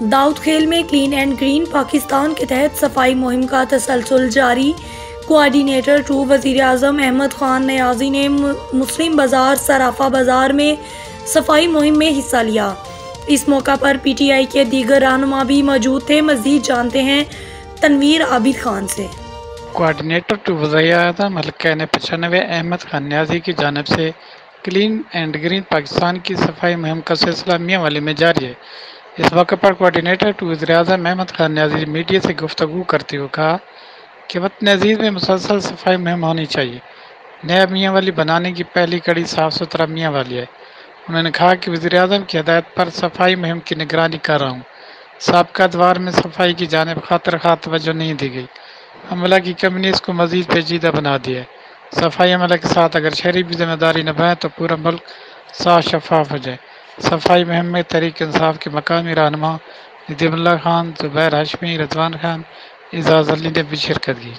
दाऊद खेल में clean and green Pakistan के तहत सफाई मुहिम का तसलसल जारी। कोऑर्डिनेटर 2 वज़ीर-ए-आज़म अहमद खान नियाज़ी ने मुस्लिम बाज़ार सराफा बाज़ार में सफाई मुहिम में हिस्सा लिया। इस मौका पर PTI के दीगर रहनुमा भी मौजूद थे। मज़ीद जानते हैं तनवीर आबिद खान से। कोऑर्डिनेटर 2 वज़ीर-ए-आज़म हल्का 95 अहमद खान नियाज़ी की जानिब से क्लीन एंड ग्रीन पाकिस्तान की सफाई मुहिम का सिलसिला मियांवाली में जारी है। इस मौके पर कोऑर्डिनेटर 2 वज़ीर-ए-आज़म अहमद खान नियाज़ी मीडिया से गुफ्तगू करते हुए कहा कि वतन अज़ीज़ में मुसलसल सफाई मुहिम होनी चाहिए। नया मियांवाली बनाने की पहली कड़ी साफ़ सुथरा मियांवाली है। उन्होंने कहा कि वज़ीर-ए-आज़म की हिदायत पर सफाई मुहिम की निगरानी कर रहा हूँ। साबका अदवार में सफाई की जानिब खातिर तवज्जो नहीं दी गई। अमला की कमी ने इसको मज़ीद पेचीदा बना दिया है। सफाई अमला के साथ अगर शहरी भी जिम्मेदारी निभाएं तो पूरा मुल्क साफ शफाफ हो जाए। सफाई मुहिम में तहरीक इंसाफ के मकामी रहनुमा नदीमुल्लाह खान, ज़ुबैर हाशमी, रिजवान खान, एजाज़ अली ने भी शिरकत की।